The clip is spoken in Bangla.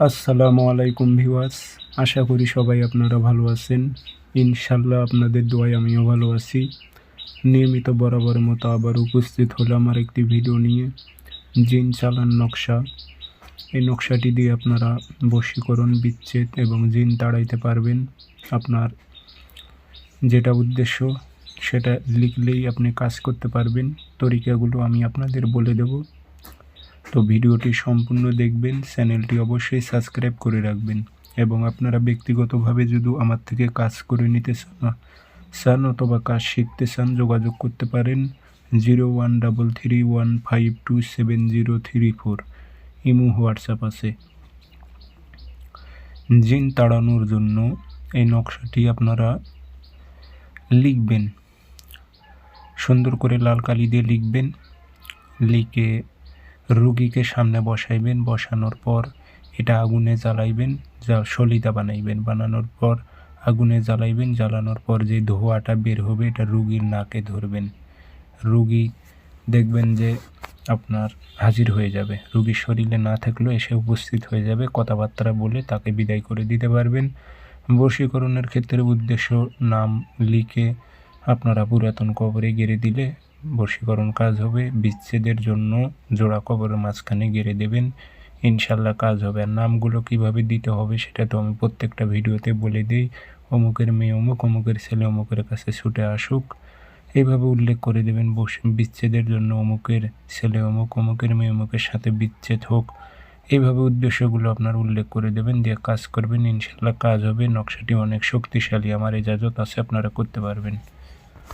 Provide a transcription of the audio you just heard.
আসসালামু আলাইকুম ভিউয়ার্স, আশা করি সবাই আপনারা ভালো আছেন। ইনশাল্লাহ আপনাদের দোয়ায় আমিও ভালো আছি। নিয়মিত বরাবরের মতো আবার উপস্থিত হলাম আর একটি ভিডিও নিয়ে। জিন চালান নকশা। এই নকশাটি দিয়ে আপনারা বশীকরণ, বিচ্ছেদ এবং জিন তাড়াইতে পারবেন। আপনার যেটা উদ্দেশ্য সেটা লিখলেই আপনি কাজ করতে পারবেন। তরিকাগুলো আমি আপনাদের বলে দেব। তো ভিডিওটি সম্পূর্ণ দেখবেন, চ্যানেলটি অবশ্যই সাবস্ক্রাইব করে রাখবেন এবং আপনারা ব্যক্তিগতভাবে যদি আমার থেকে কাজ করে নিতে চান অথবা কাজ শিখতে চান যোগাযোগ করতে পারেন 013315270034। ইমো হোয়াটসঅ্যাপ আছে। জিন তাড়ানোর জন্য এই নকশাটি আপনারা লিখবেন, সুন্দর করে লাল কালি দিয়ে লিখবেন। লিখে রুগীকে সামনে বসাইবেন, বসানোর পর এটা আগুনে জ্বালাইবেন, সলিতা বানাইবেন, বানানোর পর আগুনে জ্বালাইবেন, জ্বালানোর পর যে ধোঁয়াটা বের হবে এটা রুগীর নাকে ধরবেন। রুগী দেখবেন যে আপনার হাজির হয়ে যাবে, রুগীর শরীরে না থাকলেও এসে উপস্থিত হয়ে যাবে। কথাবার্তা বলে তাকে বিদায় করে দিতে পারবেন। বশীকরণের ক্ষেত্রে উদ্দেশ্য নাম লিখে আপনারা পুরাতন কবরে গেড়ে দিলে বশীকরণ কাজ হবে। বিচ্ছেদের জন্য জোড়া কবরের মাঝখানে গেড়ে দেবেন, ইনশাল্লাহ কাজ হবে। আর নামগুলো কিভাবে দিতে হবে সেটা তো আমি প্রত্যেকটা ভিডিওতে বলে দিই। অমুকের মেয়ে অমুক, অমুকের ছেলে অমুকের কাছে ছুটে আসুক, এইভাবে উল্লেখ করে দেবেন। বিচ্ছেদের জন্য অমুকের ছেলে অমুক, অমুকের মেয়ে অমুকের সাথে বিচ্ছেদ হোক, এইভাবে উদ্দেশ্যগুলো আপনার উল্লেখ করে দেবেন, দিয়ে কাজ করবেন, ইনশাল্লাহ কাজ হবে। নকশাটি অনেক শক্তিশালী, আমার ইজাজত আছে, আপনারা করতে পারবেন।